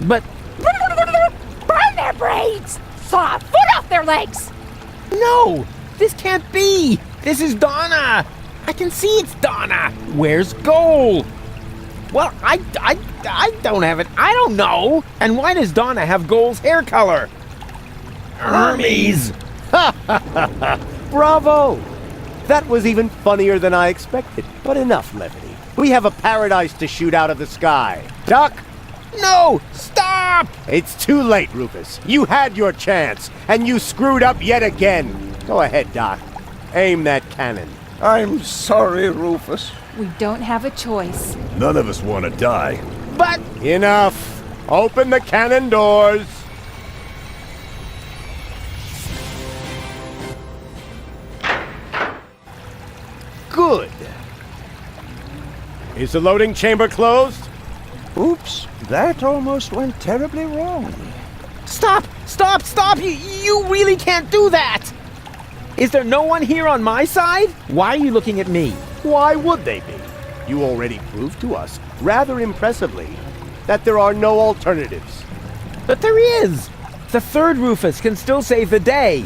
But Burn their brains! Saw a foot off their legs! no! This can't be! This is Donna! I can see it's Donna! Where's Goal? Well, I don't have it. I don't know! And why does Donna have Goal's hair color? Hermes! Bravo! That was even funnier than I expected. But enough levity. We have a paradise to shoot out of the sky. Duck! No! Stop! It's too late, Rufus. You had your chance, and you screwed up yet again. Go ahead, Doc. Aim that cannon. I'm sorry, Rufus. We don't have a choice. None of us want to die. But Enough! Open the cannon doors! Good. Is the loading chamber closed? Oops, that almost went terribly wrong. stop! Stop! Stop! You really can't do that! Is there no one here on my side? Why are you looking at me? Why would they be? You already proved to us, rather impressively, that there are no alternatives. But there is! The third Rufus can still save the day!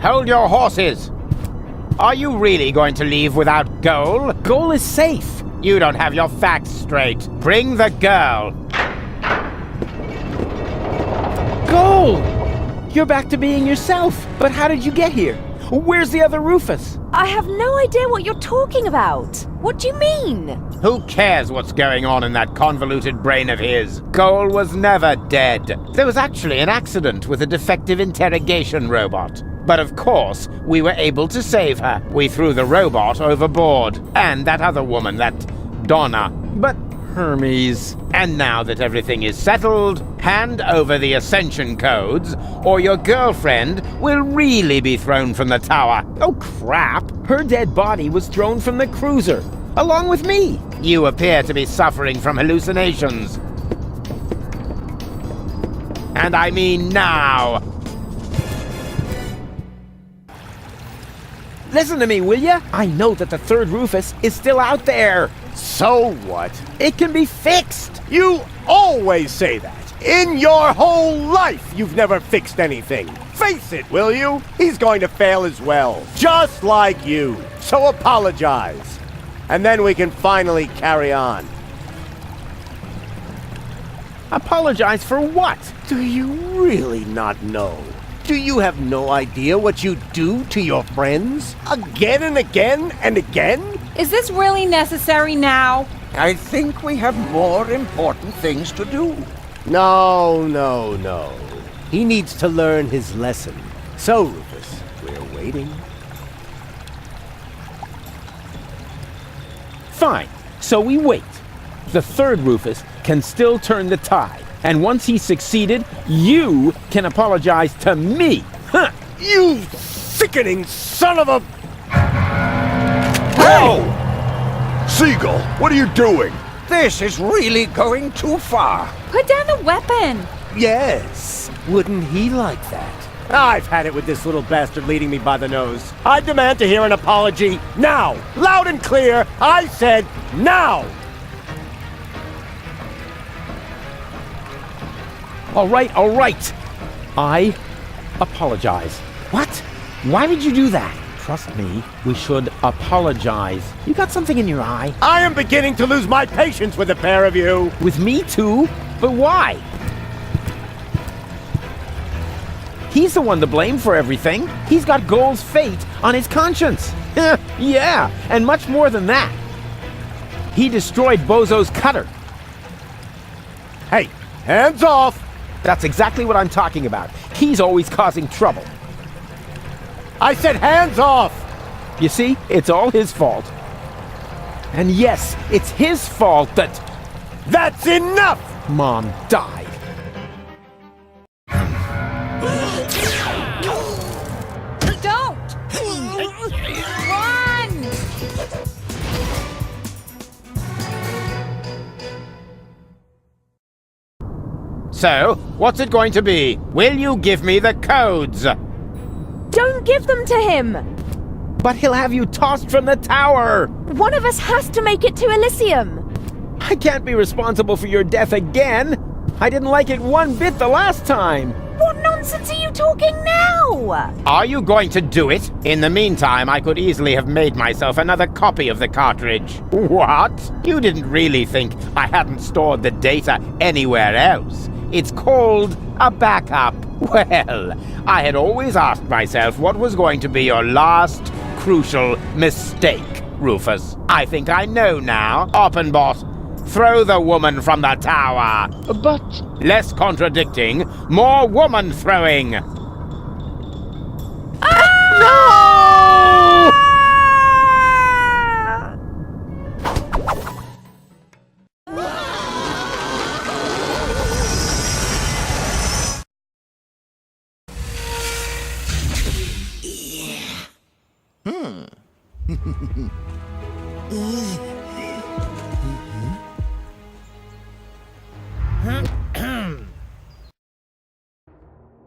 Hold your horses! Are you really going to leave without Goal? Goal is safe. You don't have your facts straight. Bring the girl. Goal! You're back to being yourself. But how did you get here? Where's the other Rufus? I have no idea what you're talking about. What do you mean? Who cares what's going on in that convoluted brain of his? Goal was never dead. There was actually an accident with a defective interrogation robot. But of course, we were able to save her. We threw the robot overboard. And that other woman, that Donna. But Hermes. And now that everything is settled, hand over the ascension codes, or your girlfriend will really be thrown from the tower. Oh, crap! Her dead body was thrown from the cruiser, along with me. You appear to be suffering from hallucinations. And I mean now. Listen to me, will ya? I know that the third Rufus is still out there. So what? It can be fixed. You always say that. In your whole life, you've never fixed anything. Face it, will you? He's going to fail as well. Just like you. So apologize. And then we can finally carry on. Apologize for what? Do you really not know? Do you have no idea what you do to your friends? Again and again and again? Is this really necessary now? I think we have more important things to do. No. He needs to learn his lesson. So, Rufus, we're waiting. Fine. So we wait. The third Rufus can still turn the tide. And once he's succeeded, you can apologize to me. Huh. You sickening son of a... Whoa! Seagull, what are you doing? This is really going too far. Put down the weapon. Yes. Wouldn't he like that? I've had it with this little bastard leading me by the nose. I demand to hear an apology now. Loud and clear. I said now. All right. I apologize. What? Why would you do that? Trust me, we should apologize. You got something in your eye? I am beginning to lose my patience with the pair of you. With me too? But why? He's the one to blame for everything. He's got Goal's fate on his conscience. Yeah, and much more than that. He destroyed Bozo's cutter. Hey, hands off. That's exactly what I'm talking about. He's always causing trouble. I said hands off. You see, it's all his fault. And yes, it's his fault that That's enough. Mom died. Don't! So, what's it going to be? Will you give me the codes? Don't give them to him! But he'll have you tossed from the tower! One of us has to make it to Elysium! I can't be responsible for your death again! I didn't like it one bit the last time! What nonsense are you talking now? Are you going to do it? In the meantime, I could easily have made myself another copy of the cartridge. What? You didn't really think I hadn't stored the data anywhere else? It's called a backup. Well, I had always asked myself what was going to be your last crucial mistake, Rufus. I think I know now. Oppenbot, throw the woman from the tower. But... Less contradicting, more woman throwing. Ah!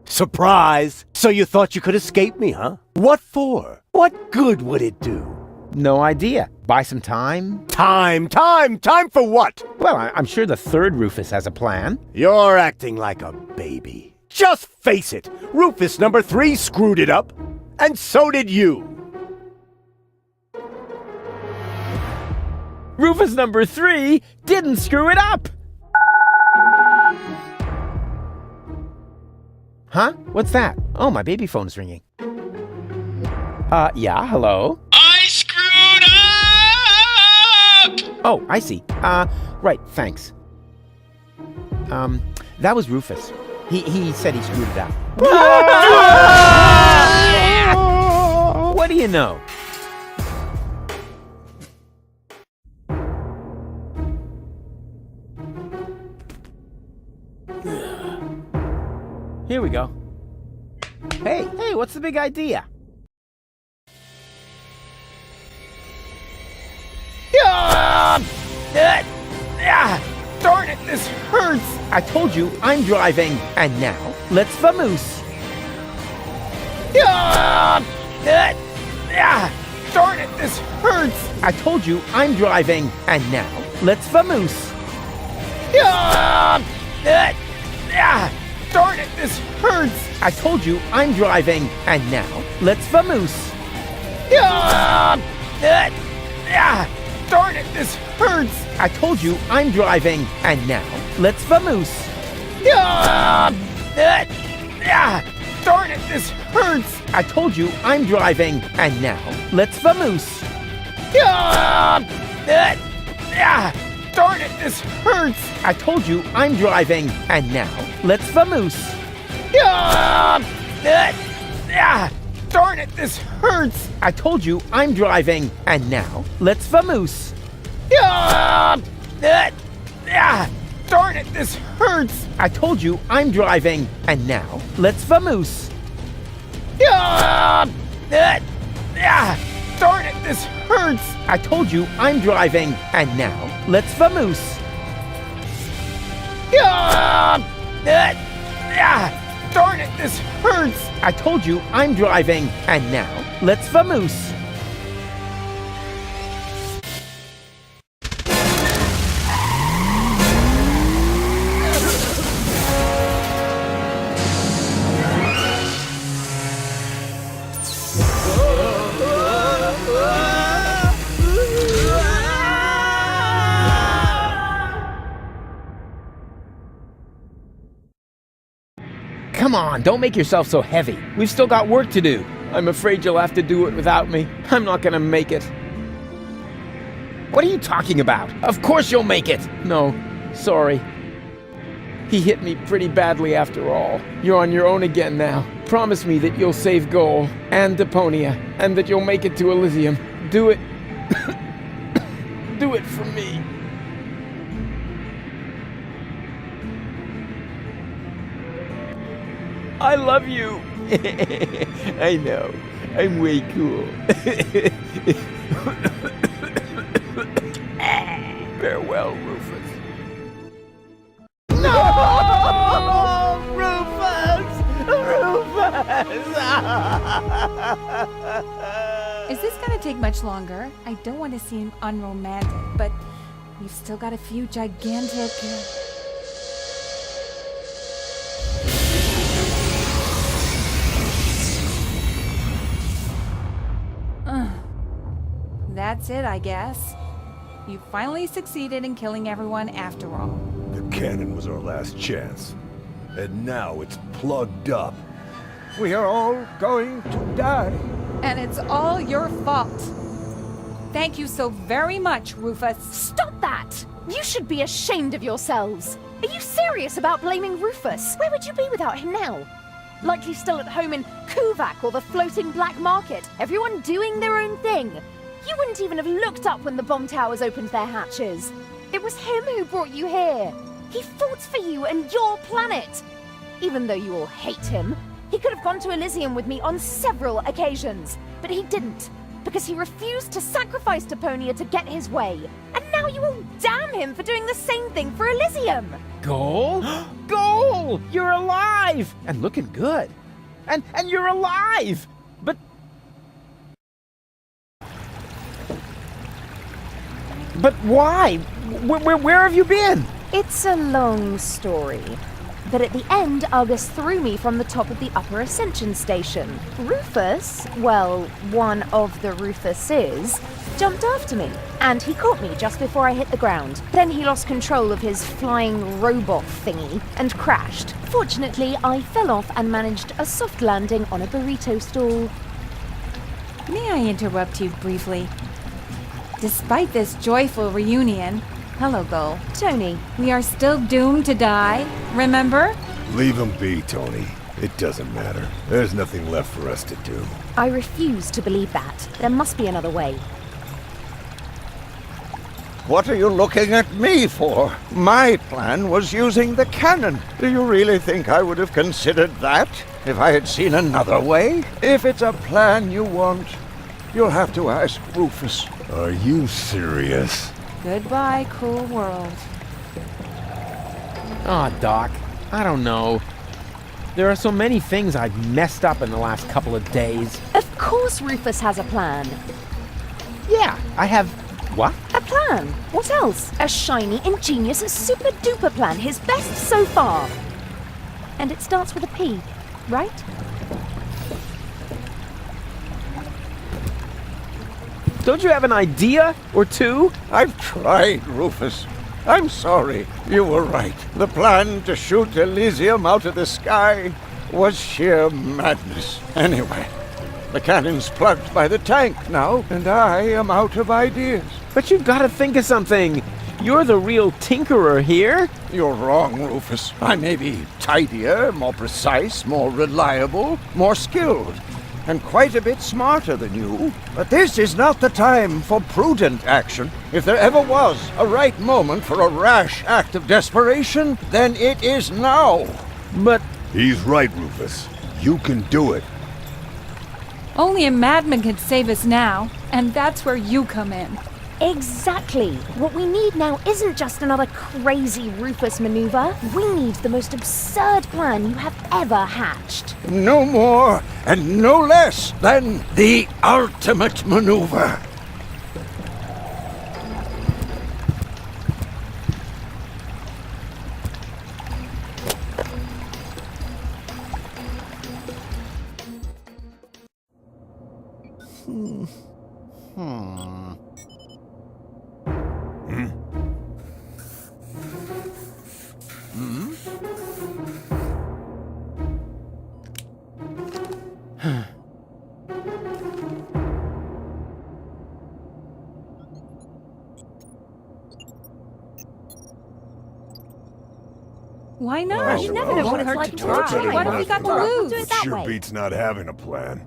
Surprise! So you thought you could escape me, huh? What for? What good would it do? No idea. Buy some time? Time for what? Well, I'm sure the third Rufus has a plan. You're acting like a baby. Just face it, Rufus number 3 screwed it up, and so did you. Rufus number 3 didn't screw it up! Huh? What's that? Oh, my baby phone's ringing. Yeah, hello? I screwed up! Oh, I see. Right, thanks. That was Rufus. He said he screwed it up. What do you know? Here we go. Hey, what's the big idea? Darn it, this hurts! I told you I'm driving, and now let's vamoose. Darn it, this hurts! I told you I'm driving, and now let's vamoose. Darn it, this hurts! I told you I'm driving, and now let's vamoose. Darn it, this hurts! I told you I'm driving, and now let's vamoose. Darn it, this hurts! I told you I'm driving, and now let's vamoose. Darn it, this hurts! I told you I'm driving, and now let's vamoose. Darn it, this hurts! I told you I'm driving, and now let's vamoose. Darn it, this hurts! I told you I'm driving, and now let's vamoose. Darn it, this hurts! I told you I'm driving, and now let's vamoose. Darn it, this hurts! I told you I'm driving, and now let's vamoose. Come on, don't make yourself so heavy. We've still got work to do. I'm afraid you'll have to do it without me. I'm not gonna make it. What are you talking about? Of course you'll make it! No, sorry. He hit me pretty badly after all. You're on your own again now. Promise me that you'll save Goal and Deponia, and that you'll make it to Elysium. Do it. Do it for me. I love you. I know. I'm way cool. Farewell, Rufus. No! Is this gonna take much longer? I don't want to seem unromantic, but we've still got a few gigantic... That's it, I guess. You finally succeeded in killing everyone after all. The cannon was our last chance. And now it's plugged up. We are all going to die. And it's all your fault. Thank you so very much, Rufus. Stop that! You should be ashamed of yourselves. Are you serious about blaming Rufus? Where would you be without him now? Likely still at home in Kuvak or the floating black market, everyone doing their own thing. You wouldn't even have looked up when the bomb towers opened their hatches. It was him who brought you here. He fought for you and your planet. Even though you all hate him, he could have gone to Elysium with me on several occasions. But he didn't, because he refused to sacrifice Deponia to get his way. And now you all damn him for doing the same thing for Elysium. Goal? Goal! You're alive! And looking good. And you're alive! But why? Where have you been? It's a long story. But at the end, Argus threw me from the top of the upper ascension station. Rufus, well, one of the Rufuses, jumped after me. And he caught me just before I hit the ground. Then he lost control of his flying robot thingy and crashed. Fortunately, I fell off and managed a soft landing on a burrito stall. May I interrupt you briefly? Despite this joyful reunion, hello, Gull. Tony. We are still doomed to die, remember? Leave him be, Tony. It doesn't matter. There's nothing left for us to do. I refuse to believe that. There must be another way. What are you looking at me for? My plan was using the cannon. Do you really think I would have considered that if I had seen another way? If it's a plan you want, you'll have to ask Rufus. Are you serious? Goodbye, cruel world. Aw, Doc. I don't know. There are so many things I've messed up in the last couple of days. Of course Rufus has a plan. Yeah, I have... What? A plan? What else? A shiny, ingenious, super-duper plan. His best so far. And it starts with a P, right? Don't you have an idea or two? I've tried, Rufus. I'm sorry. You were right. The plan to shoot Elysium out of the sky was sheer madness. Anyway, the cannon's plugged by the tank now, and I am out of ideas. But you've got to think of something. You're the real tinkerer here. You're wrong, Rufus. I may be tidier, more precise, more reliable, more skilled, and quite a bit smarter than you. But this is not the time for prudent action. If there ever was a right moment for a rash act of desperation, then it is now. But... He's right, Rufus. You can do it. Only a madman can save us now, and that's where you come in. Exactly. What we need now isn't just another crazy Rufus maneuver. We need the most absurd plan you have ever hatched. No more and no less than the ultimate maneuver. Why not? You never know what it's like to try. What have we got to We'll lose? do it that Sure way. beats not having a plan.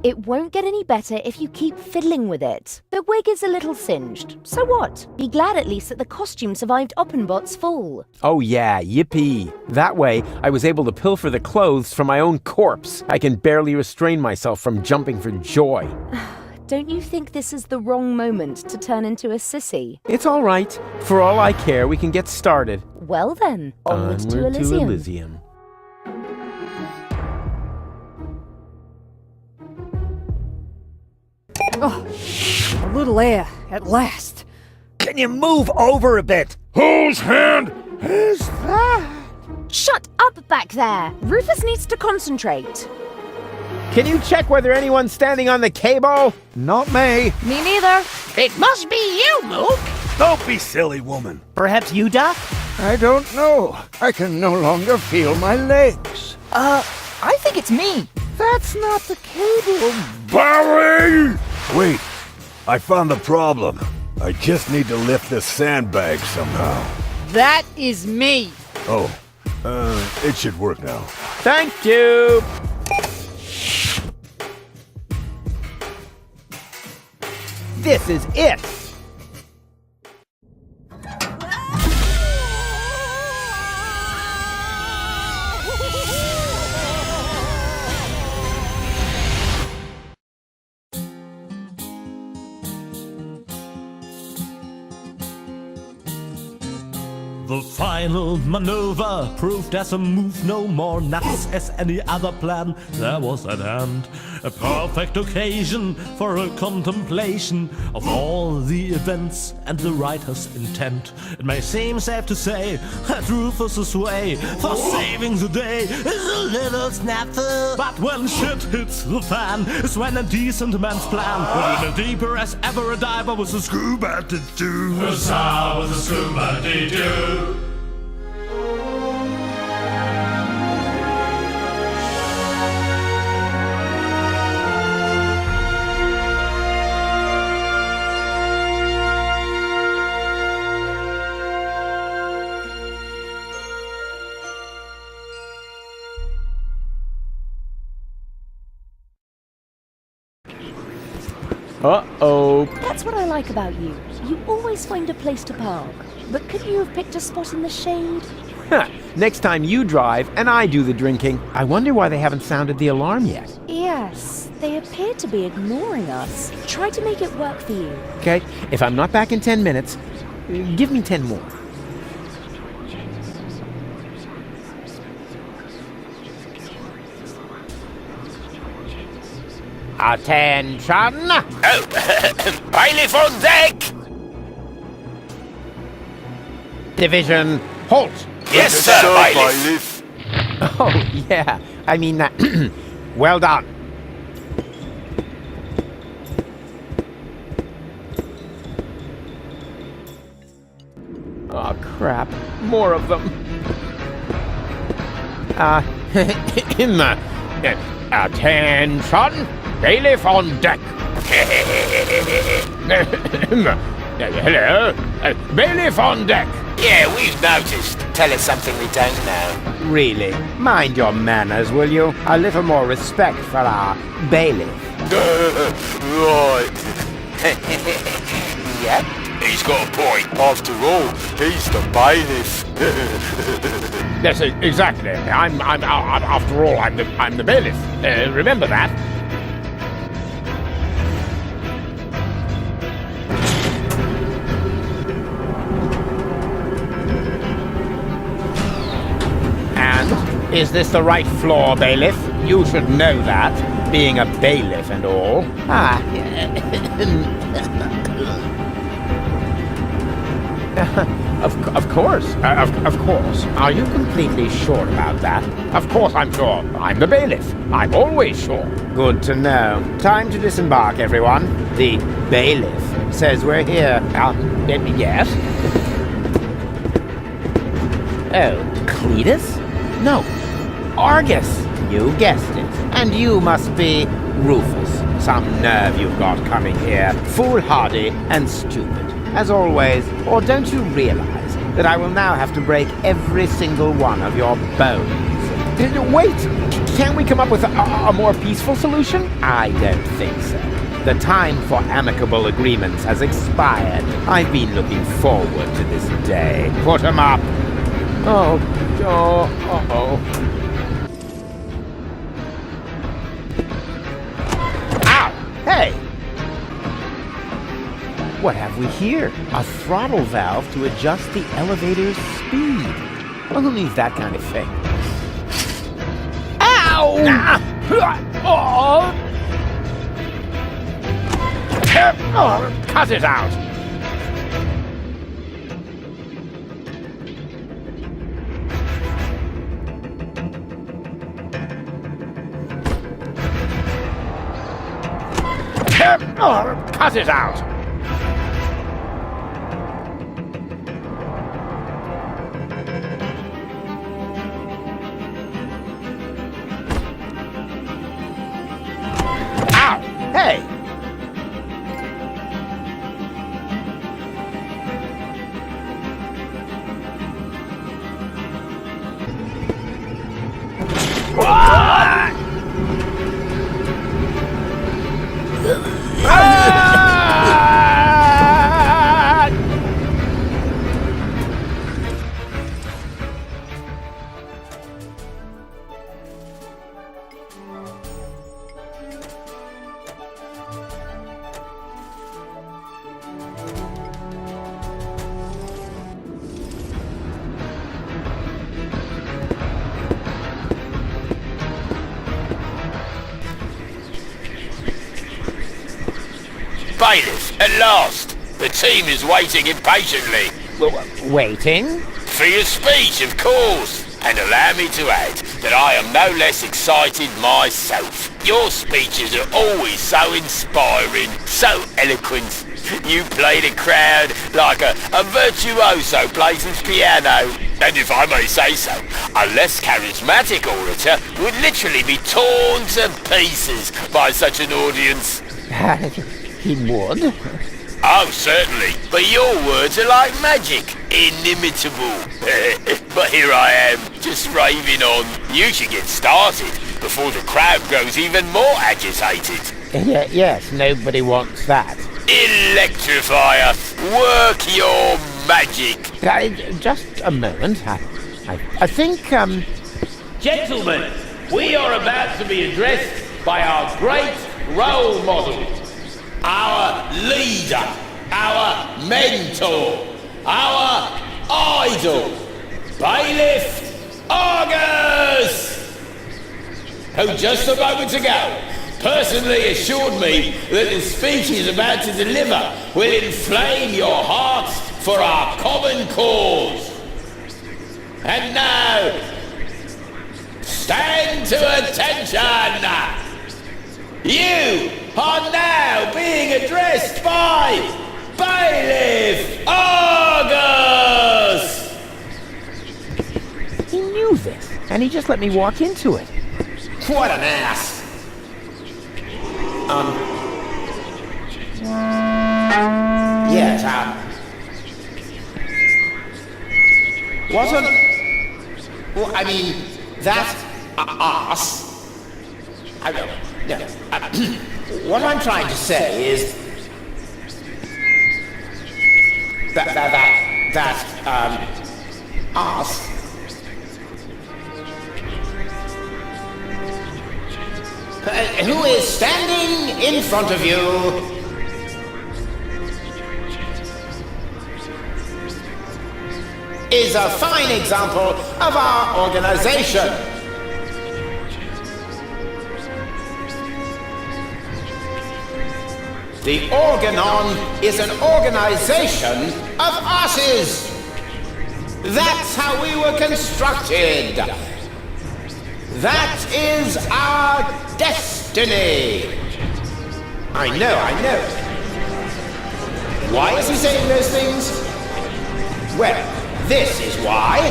It won't get any better if you keep fiddling with it. The wig is a little singed. So what? Be glad at least that the costume survived Oppenbot's fall. Oh yeah, yippee. That way, I was able to pilfer the clothes from my own corpse. I can barely restrain myself from jumping for joy. Don't you think this is the wrong moment to turn into a sissy? It's all right. For all I care, we can get started. Well then, onwards to Elysium. Oh, a little air, at last. Can you move over a bit? Whose hand is that? Shut up back there! Rufus needs to concentrate. Can you check whether anyone's standing on the cable? Not me. Me neither. It must be you, Mook. Don't be silly, woman. Perhaps you, Doc? I don't know. I can no longer feel my legs. I think it's me. That's not the cable. Barry! Wait, I found the problem. I just need to lift this sandbag somehow. That is me. Oh, it should work now. Thank you! This is it! The final maneuver proved as a move no more nuts as any other plan there was at hand. A perfect occasion for a contemplation of all the events and the writer's intent. It may seem safe to say that Rufus's way for saving the day is a little snafu. But when shit hits the fan is when a decent man's plan will be deeper as ever a diver with a scuba to do. Huzzah with a scuba to do. Uh-oh. That's what I like about you. You always find a place to park. But could you have picked a spot in the shade? Next time you drive and I do the drinking. I wonder why they haven't sounded the alarm yet. Yes, they appear to be ignoring us. Try to make it work for you. Okay, if I'm not back in 10 minutes, give me 10 more. Attention! Oh, bailiff on deck! Division, halt! Yes, sir, bailiff. Oh, yeah. I mean, well done. Oh, crap. More of them. Attention! Bailiff on deck! Hello? Bailiff on deck! Yeah, we've noticed. Tell us something we don't know. Really? Mind your manners, will you? A little more respect for our bailiff. Right. Yep. He's got a point. After all, he's the bailiff. Yes, exactly. After all, I'm the bailiff. Remember that. And is this the right floor, bailiff? You should know that, being a bailiff and all. Of course. Of course. Are you completely sure about that? Of course I'm sure. I'm the bailiff. I'm always sure. Good to know. Time to disembark, everyone. The bailiff says we're here. Yes? Oh, Cletus? No. Argus. You guessed it. And you must be Rufus. Some nerve you've got coming here. Foolhardy and stupid. As always, or don't you realize that I will now have to break every single one of your bones? Wait! Can't we come up with a more peaceful solution? I don't think so. The time for amicable agreements has expired. I've been looking forward to this day. Put 'em up! Oh. Ow! Hey! What have we here? A throttle valve to adjust the elevator's speed. Well, who needs that kind of thing? Ow! Cut it out! Cut it out! Ow! Hey! Bailiff, at last! The team is waiting impatiently. Waiting? For your speech, of course. And allow me to add that I am no less excited myself. Your speeches are always so inspiring, so eloquent. You play the crowd like a virtuoso plays his piano. And if I may say so, a less charismatic orator would literally be torn to pieces by such an audience. He would? Oh, certainly. But your words are like magic. Inimitable. But here I am, just raving on. You should get started before the crowd grows even more agitated. Yes, nobody wants that. Electrify us. Work your magic. Just a moment. I think, Gentlemen, we are about to be addressed by our great role model, our leader, our mentor, our idol, Bailiff Argus, who just a moment ago personally assured me that the speech he's about to deliver will inflame your hearts for our common cause. And now, stand to attention! You are now being addressed by Bailiff Argus! he knew this, and he just let me walk into it. What an ass! Yes, wasn't... Well, I mean, that ass... I don't know. No. What I'm trying to say is that ass who is standing in front of you is a fine example of our organization. The Órganon is an organization of asses. That's how we were constructed. That is our destiny. I know. Why is he saying those things? Well, this is why.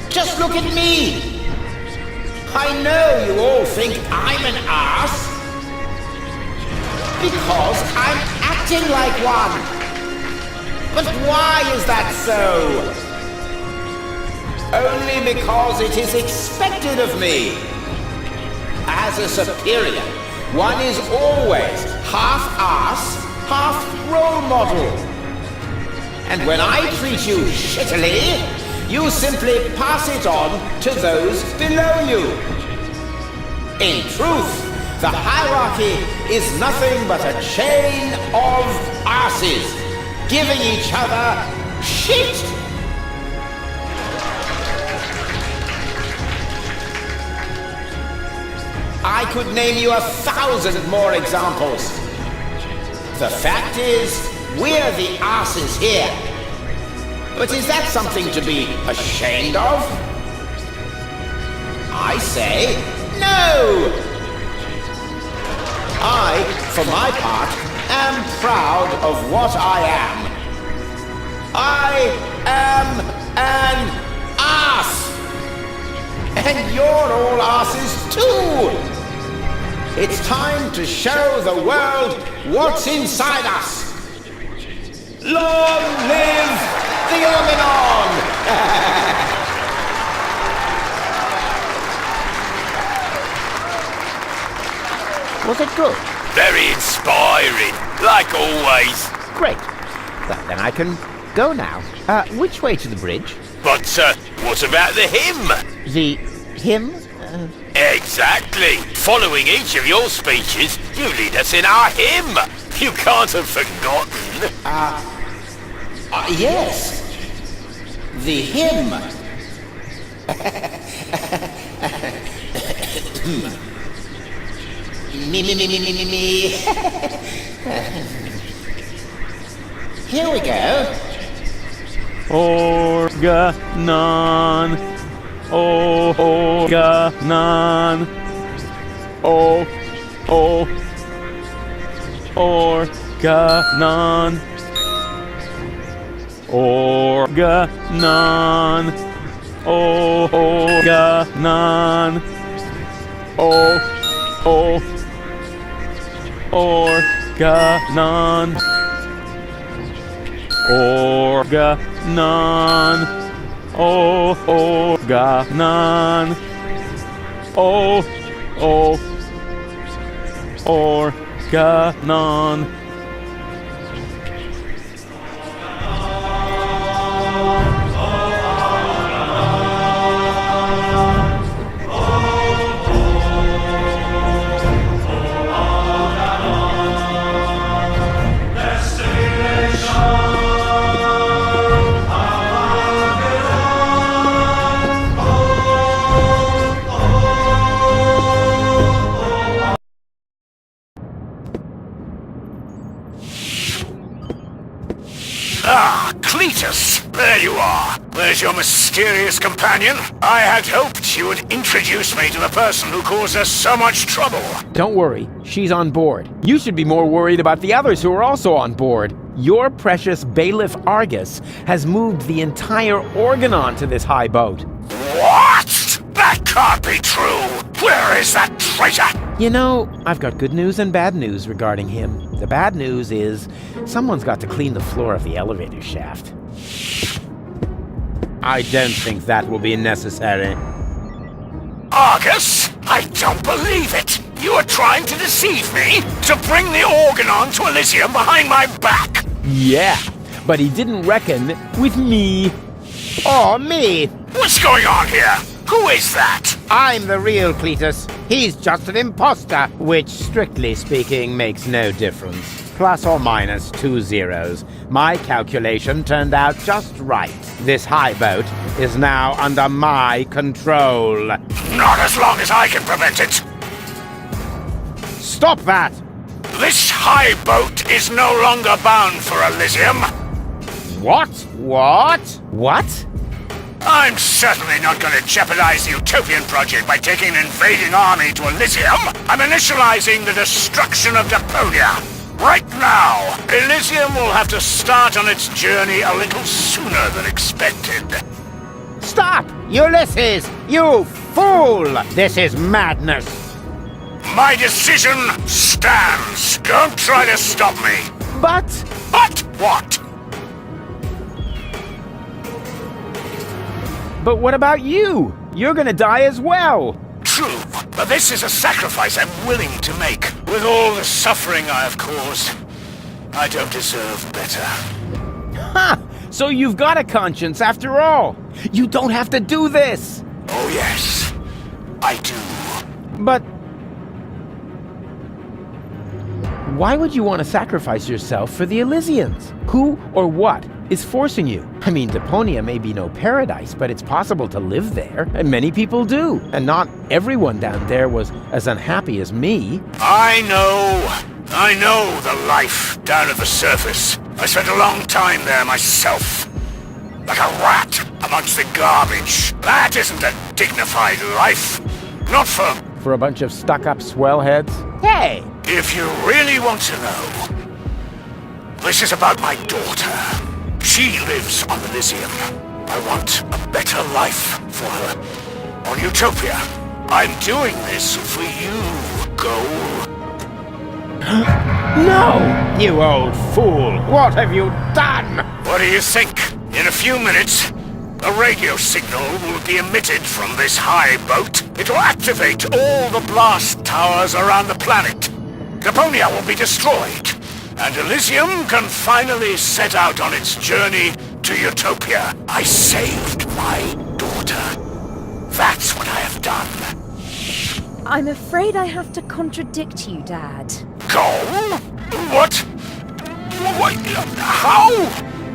Just look at me. I know you all think I'm an ass because I'm acting like one. But why is that so? Only because it is expected of me. As a superior, one is always half ass, half role model. And when I treat you shittily, you simply pass it on to those below you. In truth, the hierarchy is nothing but a chain of asses. giving each other shit. I could name you 1,000 more examples. The fact is, we're the asses here. But is that something to be ashamed of? I say no! I, for my part, am proud of what I am. I am an ass! And you're all asses too! It's time to show the world what's inside us! Long live the Órganon! Was it good? Very inspiring, like always. Great. Well, then I can go now. Which way to the bridge? But, what about the hymn? The hymn? Exactly. Following each of your speeches, you lead us in our hymn. You can't have forgotten. Yes. The hymn. Me. Here we go. Órganon. Órganon. Órganon. Órganon. Órganon. Órganon. Órganon. Órganon. Órganon. Ah, Cletus! There you are. There's your mysterious companion. I had hoped you would introduce me to the person who caused us so much trouble. Don't worry, she's on board. You should be more worried about the others who are also on board. Your precious bailiff Argus has moved the entire Órganon to this high boat. What? That can't be true. Where is that traitor? You know, I've got good news and bad news regarding him. The bad news is someone's got to clean the floor of the elevator shaft. I don't think that will be necessary. Argus? I don't believe it. You are trying to deceive me? To bring the Órganon to Elysium behind my back? Yeah, but he didn't reckon with me. Oh, me. What's going on here? Who is that? I'm the real Cletus. He's just an imposter, which, strictly speaking, makes no difference. Plus or minus 2 zeros. My calculation turned out just right. This high boat is now under my control. Not as long as I can prevent it. Stop that! This high boat is no longer bound for Elysium. What? What? I'm certainly not going to jeopardize the Utopian project by taking an invading army to Elysium. I'm initializing the destruction of Deponia. Right now, Elysium will have to start on its journey a little sooner than expected. Stop! Ulysses! You fool! This is madness! My decision stands. Don't try to stop me. But what? But what about you? You're gonna die as well! True, but this is a sacrifice I'm willing to make. With all the suffering I have caused, I don't deserve better. Ha! So you've got a conscience after all! You don't have to do this! Oh yes, I do. Why would you want to sacrifice yourself for the Elysians? Who or what is forcing you? I mean, Deponia may be no paradise, but it's possible to live there, and many people do. And not everyone down there was as unhappy as me. I know the life down at the surface. I spent a long time there myself. Like a rat amongst the garbage. That isn't a dignified life. Not for a bunch of stuck-up swellheads? Hey! If you really want to know, this is about my daughter. She lives on Elysium. I want a better life for her. On Utopia. I'm doing this for you, Goal. No! You old fool! What have you done? What do you think? In a few minutes, a radio signal will be emitted from this high boat. It will activate all the blast towers around the planet. Deponia will be destroyed, and Elysium can finally set out on its journey to Utopia. I saved my daughter. That's what I have done. I'm afraid I have to contradict you, Dad. Go? What? How?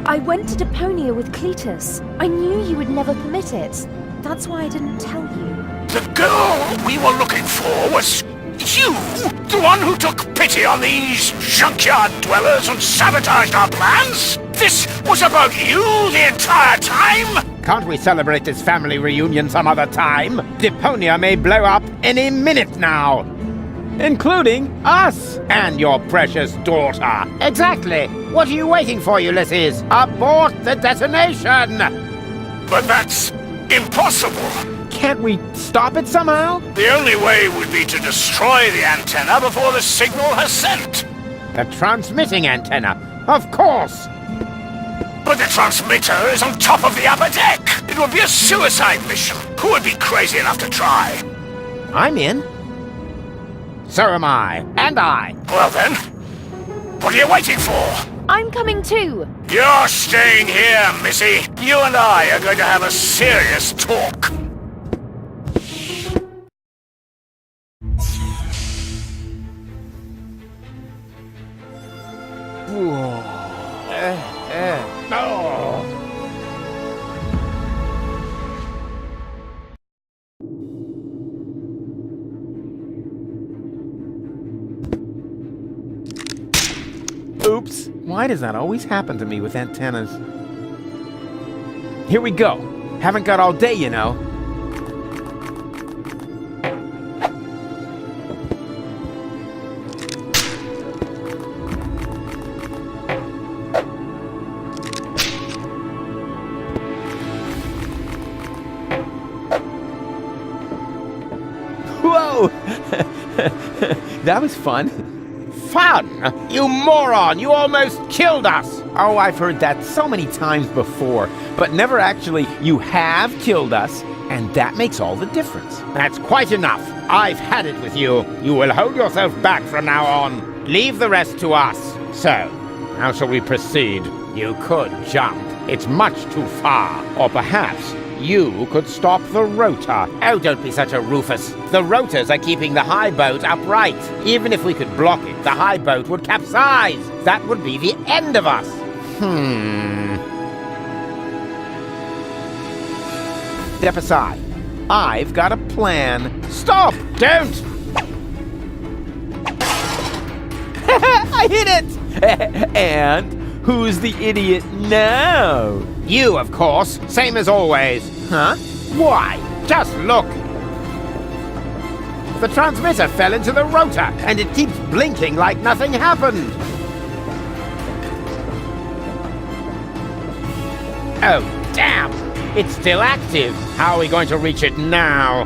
I went to Deponia with Cletus. I knew you would never permit it. That's why I didn't tell you. The girl we were looking for was you? The one who took pity on these junkyard dwellers and sabotaged our plans? This was about you the entire time? Can't we celebrate this family reunion some other time? Deponia may blow up any minute now. Including us and your precious daughter. Exactly. What are you waiting for, Ulysses? Abort the detonation! But that's impossible. Can't we stop it somehow? The only way would be to destroy the antenna before the signal has sent. The transmitting antenna, of course. But the transmitter is on top of the upper deck. It would be a suicide mission. Who would be crazy enough to try? I'm in. So am I. And I. Well then, what are you waiting for? I'm coming too. You're staying here, Missy. You and I are going to have a serious talk. Oops. Why does that always happen to me with antennas? Here we go. Haven't got all day, you know. Whoa! That was fun. Fun? You moron! You almost killed us! Oh, I've heard that so many times before, but never actually, you have killed us, and that makes all the difference. That's quite enough. I've had it with you. You will hold yourself back from now on. Leave the rest to us. So, how shall we proceed? You could jump. It's much too far. Or perhaps you could stop the rotor. Oh, don't be such a Rufus. The rotors are keeping the high boat upright. Even if we could block it, the high boat would capsize. That would be the end of us. Step aside. I've got a plan. Stop! Don't! I hit it! And who's the idiot now? You, of course. Same as always. Huh? Why? Just look! The transmitter fell into the rotor, and it keeps blinking like nothing happened. Oh, damn! It's still active. How are we going to reach it now?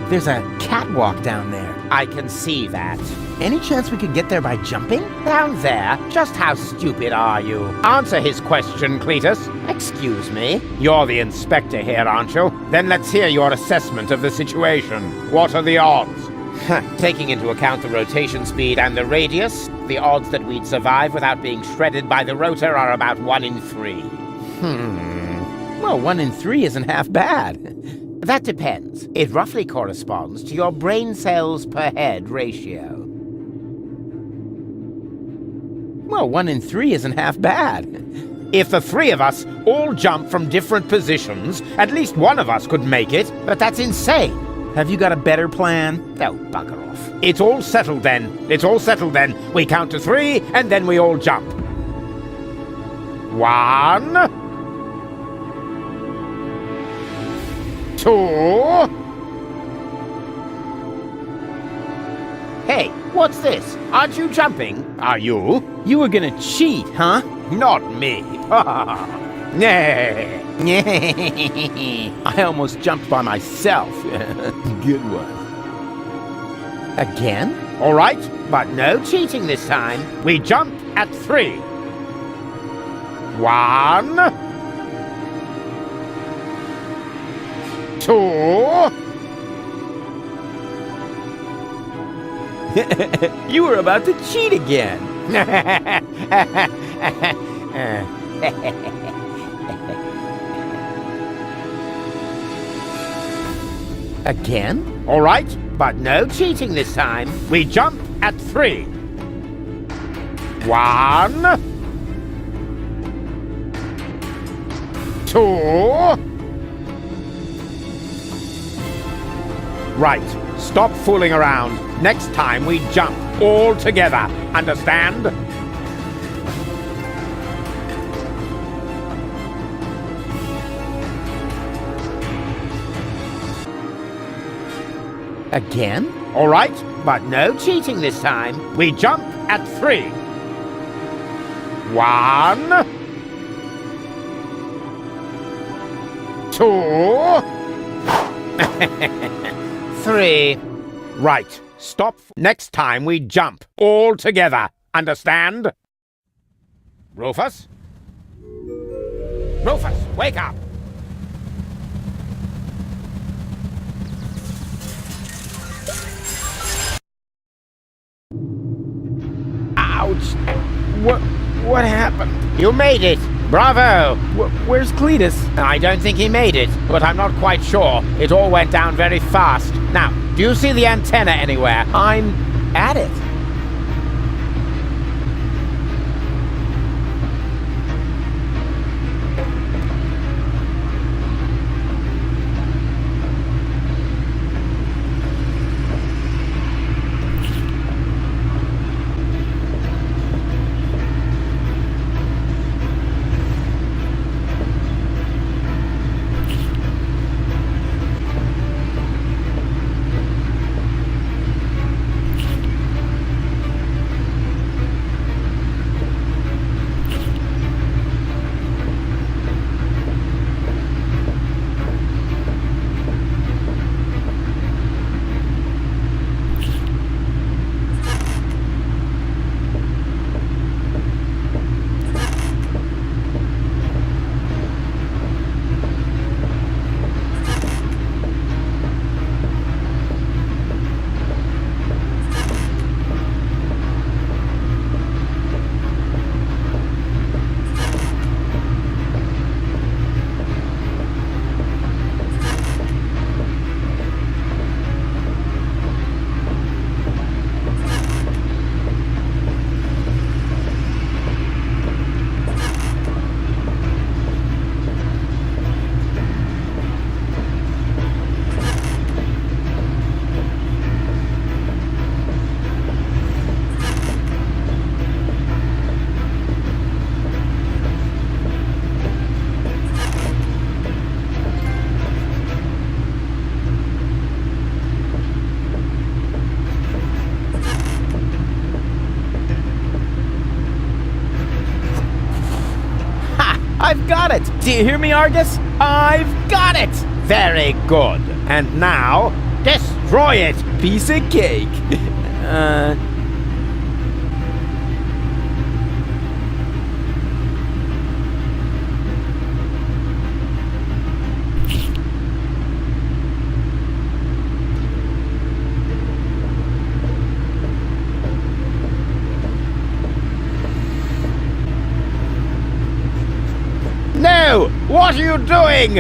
There's a catwalk down there. I can see that. Any chance we could get there by jumping? Down there? Just how stupid are you? Answer his question, Cletus. Excuse me. You're the inspector here, aren't you? Then let's hear your assessment of the situation. What are the odds? Taking into account the rotation speed and the radius, the odds that we'd survive without being shredded by the rotor are about 1 in 3. Well, 1 in 3 isn't half bad. That depends. It roughly corresponds to your brain cells per head ratio. Well, 1 in 3 isn't half bad. If the 3 of us all jump from different positions, at least one of us could make it, but that's insane. Have you got a better plan? Oh, bugger off. It's all settled then. It's all settled then. We count to 3, and then we all jump. 1, 2. Hey, what's this? Aren't you jumping? Are you? You were gonna cheat, huh? Not me. I almost jumped by myself. Good one. Again? All right, but no cheating this time. We jump at 3. 1, 2. You were about to cheat again. Again? All right, but no cheating this time. We jump at 3. 1, 2. Right, stop fooling around. Next time we jump all together. Understand? Again? All right, but no cheating this time. We jump at 3. 1, 2. 3. Right, stop. Next time we jump all together. Understand? Rufus? Rufus, wake up! Ouch! What happened? You made it! Bravo! Where's Cletus? I don't think he made it, but I'm not quite sure. It all went down very fast. Now, do you see the antenna anywhere? I'm at it. I've got it! Do you hear me, Argus? I've got it! Very good. And now, destroy it! Piece of cake. No! What are you doing?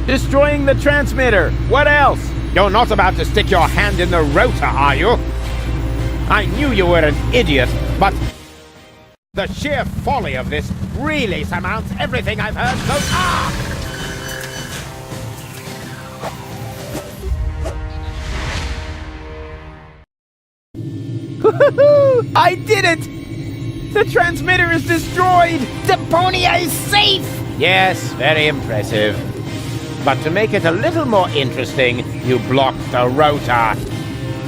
Destroying the transmitter. What else? You're not about to stick your hand in the rotor, are you? I knew you were an idiot, but the sheer folly of this really surmounts everything I've heard so far! I did it! The transmitter is destroyed! Deponia is safe! Yes, very impressive. But to make it a little more interesting, you blocked the rotor.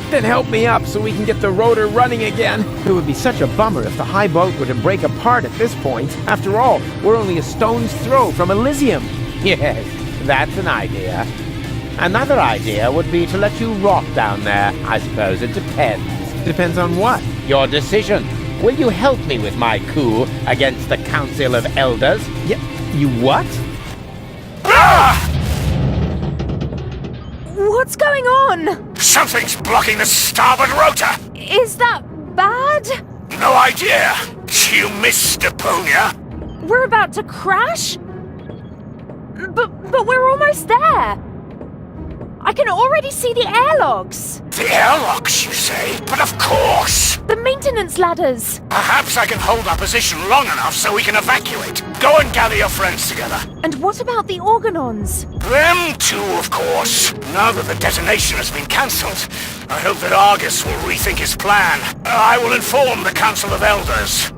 Then help me up so we can get the rotor running again. It would be such a bummer if the high boat were to break apart at this point. After all, we're only a stone's throw from Elysium. Yes, that's an idea. Another idea would be to let you rot down there. I suppose it depends. Depends on what? Your decision. Will you help me with my coup against the Council of Elders? You what? What's going on? Something's blocking the starboard rotor! Is that bad? No idea! You missed Deponia! We're about to crash? But we're almost there! I can already see the airlocks! The airlocks, you say? But of course! The maintenance ladders! Perhaps I can hold our position long enough so we can evacuate. Go and gather your friends together. And what about the Órganons? Them too, of course. Now that the detonation has been cancelled, I hope that Argus will rethink his plan. I will inform the Council of Elders.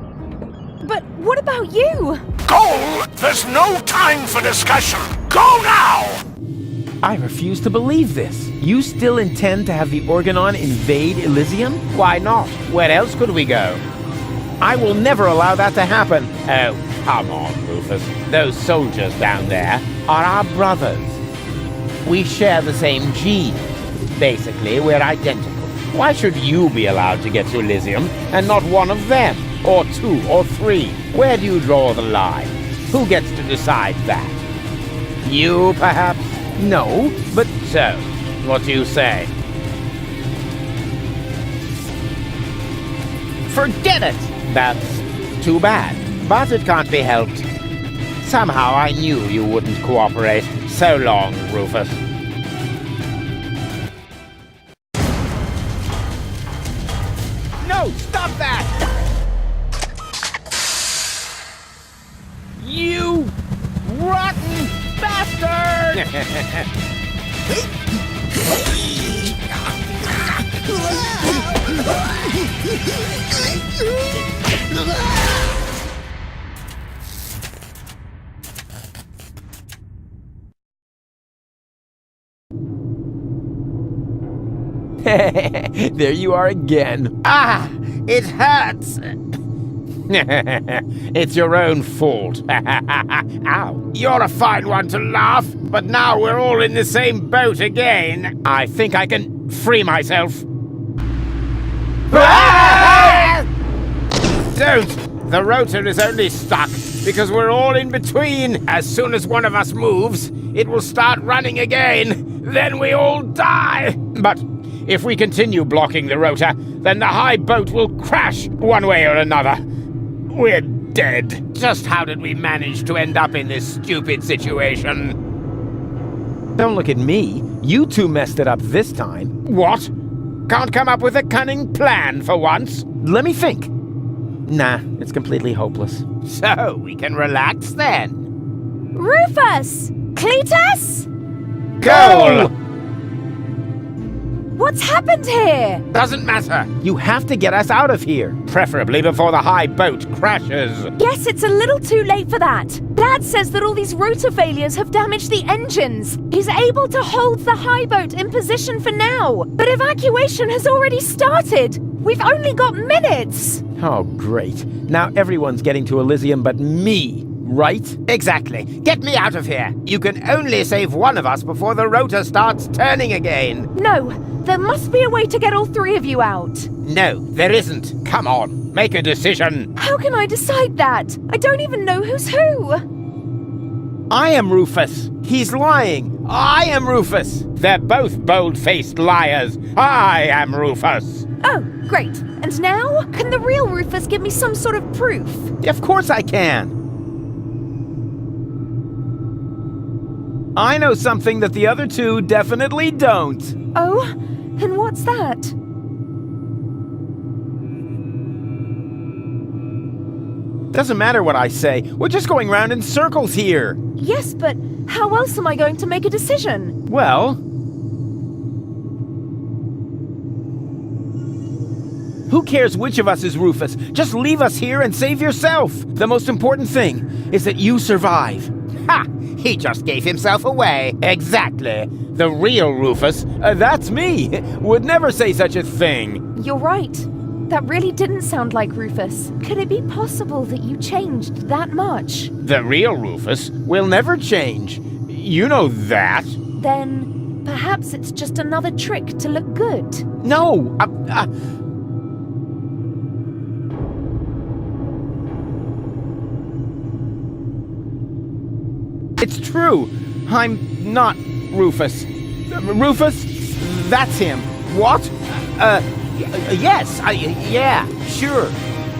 But what about you? Go! There's no time for discussion. Go now! I refuse to believe this. You still intend to have the Órganon invade Elysium? Why not? Where else could we go? I will never allow that to happen. Oh, come on, Rufus. Those soldiers down there are our brothers. We share the same genes. Basically, we're identical. Why should you be allowed to get to Elysium and not one of them? Or two, or three? Where do you draw the line? Who gets to decide that? You, perhaps? No, but so, what do you say? Forget it! That's too bad, but it can't be helped. Somehow I knew you wouldn't cooperate. So long, Rufus. No, stop that! You rotten bastard! There you are again. Ah! It hurts! It's your own fault. Ow. You're a fine one to laugh, but now we're all in the same boat again. I think I can free myself. Don't! The rotor is only stuck because we're all in between. As soon as one of us moves, it will start running again. Then we all die. But if we continue blocking the rotor, then the high boat will crash one way or another. We're dead. Just how did we manage to end up in this stupid situation? Don't look at me. You two messed it up this time. What? Can't come up with a cunning plan for once? Let me think. Nah, it's completely hopeless. So, we can relax then. Rufus! Cletus? Go! What's happened here? Doesn't matter. You have to get us out of here. Preferably before the high boat crashes. Yes, it's a little too late for that. Dad says that all these rotor failures have damaged the engines. He's able to hold the high boat in position for now. But evacuation has already started. We've only got minutes. Oh, great. Now everyone's getting to Elysium but me, right? Exactly. Get me out of here. You can only save one of us before the rotor starts turning again. No, there must be a way to get all three of you out. No, there isn't. Come on, make a decision. How can I decide that? I don't even know who's who. I am Rufus. He's lying. I am Rufus. They're both bold-faced liars. I am Rufus. Oh, great. And now, can the real Rufus give me some sort of proof? Of course I can. I know something that the other two definitely don't. Oh? And what's that? Doesn't matter what I say. We're just going round in circles here. Yes, but how else am I going to make a decision? Well... who cares which of us is Rufus? Just leave us here and save yourself. The most important thing is that you survive. Ha! He just gave himself away. Exactly. The real Rufus. That's me. Would never say such a thing. You're right. That really didn't sound like Rufus. Could it be possible that you changed that much? The real Rufus will never change. You know that. Then perhaps it's just another trick to look good. No! It's true. I'm not Rufus. Rufus? That's him. What? Yes, yeah, sure.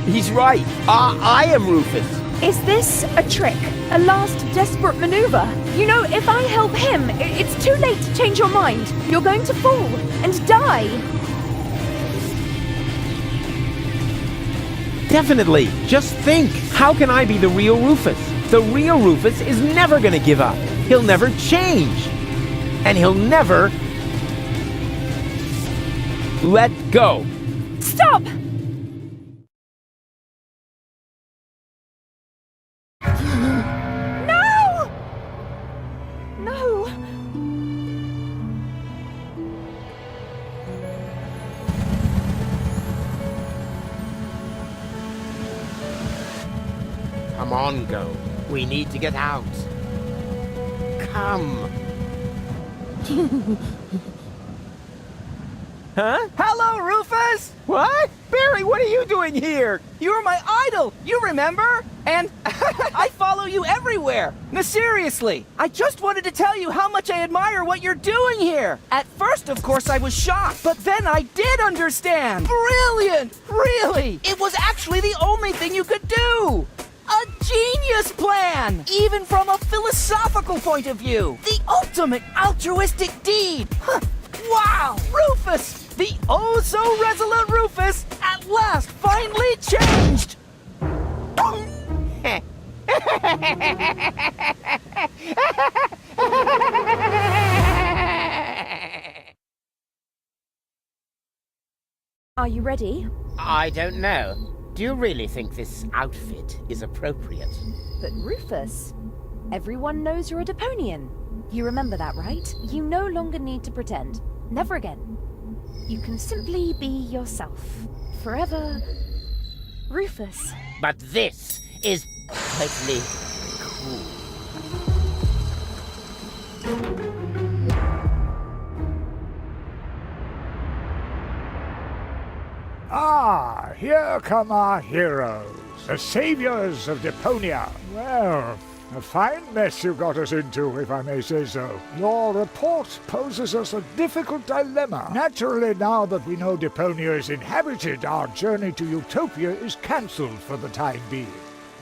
He's right. I am Rufus. Is this a trick? A last desperate maneuver? You know, if I help him, it's too late to change your mind. You're going to fall and die. Definitely. Just think. How can I be the real Rufus? The real Rufus is never gonna give up. He'll never change. And he'll never... let go. Stop! No! No! Come on, Go. We need to get out. Come. Huh? Hello, Rufus! What? Barry, what are you doing here? You were my idol, you remember? And I follow you everywhere. No, seriously, I just wanted to tell you how much I admire what you're doing here. At first, of course, I was shocked, but then I did understand. Brilliant! Really! It was actually the only thing you could do. A genius plan! Even from a philosophical point of view. The ultimate altruistic deed. Huh. Wow! Rufus! The oh-so-resolute Rufus at last finally changed! Are you ready? I don't know. Do you really think this outfit is appropriate? But Rufus, everyone knows you're a Deponian. You remember that, right? You no longer need to pretend. Never again. You can simply be yourself. Forever, Rufus. But this is totally cool. Ah, here come our heroes, the saviors of Deponia. Well, a fine mess you got us into, if I may say so. Your report poses us a difficult dilemma. Naturally, now that we know Deponia is inhabited, our journey to Utopia is cancelled for the time being.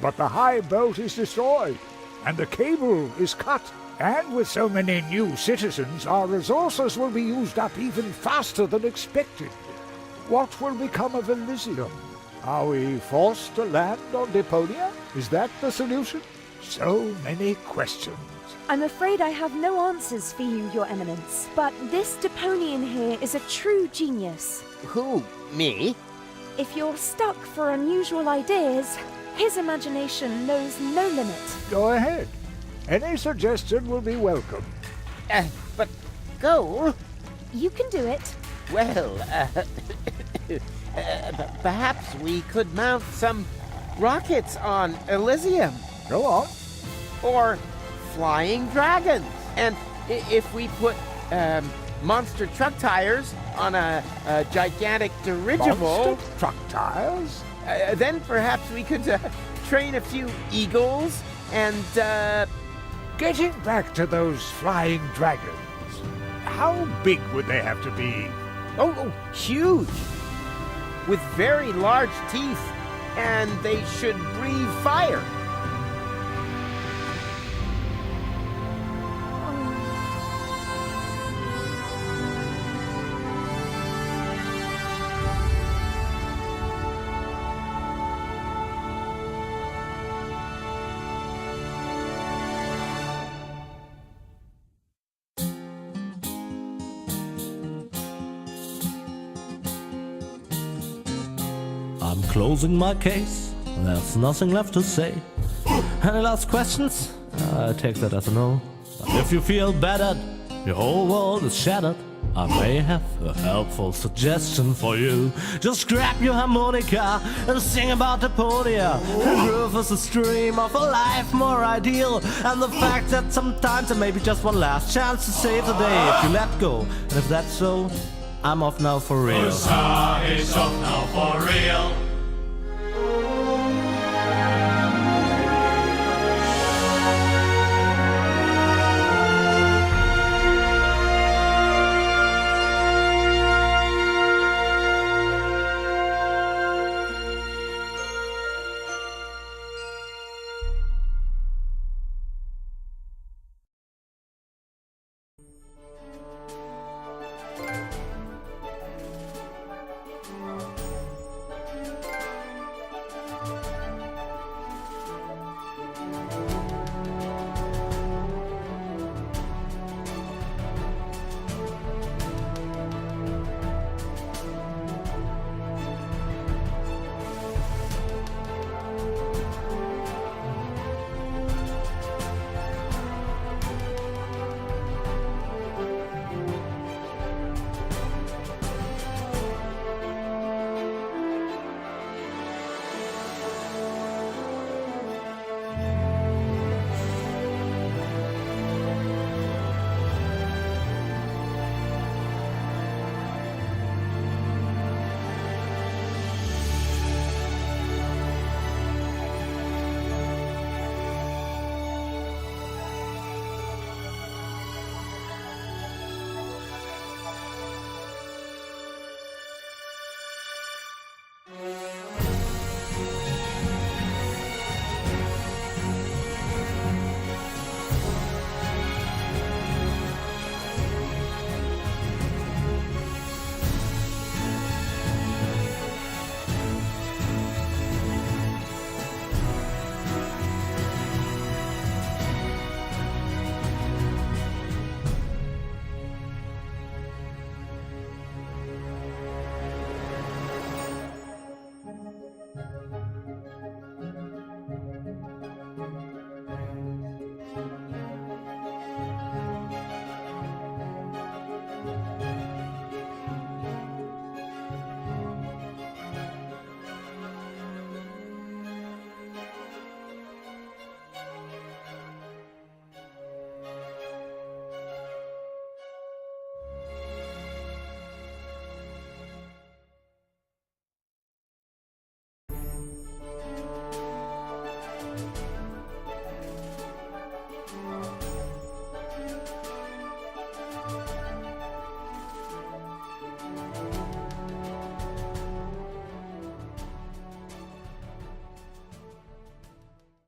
But the high boat is destroyed, and the cable is cut. And with so many new citizens, our resources will be used up even faster than expected. What will become of Elysium? Are we forced to land on Deponia? Is that the solution? So many questions. I'm afraid I have no answers for you, Your Eminence. But this Deponian here is a true genius. Who? Me? If you're stuck for unusual ideas, his imagination knows no limit. Go ahead. Any suggestion will be welcome. But Goal? You can do it. Well, perhaps we could mount some rockets on Elysium. Go on. Or flying dragons. And if we put monster truck tires on a gigantic dirigible... Monster truck tires? Then perhaps we could train a few eagles and... Getting back to those flying dragons, how big would they have to be? Oh, huge! With very large teeth, and they should breathe fire. closing my case. There's nothing left to say. Any last questions? I take that as a no. But if you feel battered, your whole world is shattered, I may have a helpful suggestion for you. Just grab your harmonica and sing about Deponia. Rufus is a dream of a life more ideal, and the fact that sometimes there may be just one last chance to save the day if you let go. And if that's so, I'm off now for real. Usa is off now for real.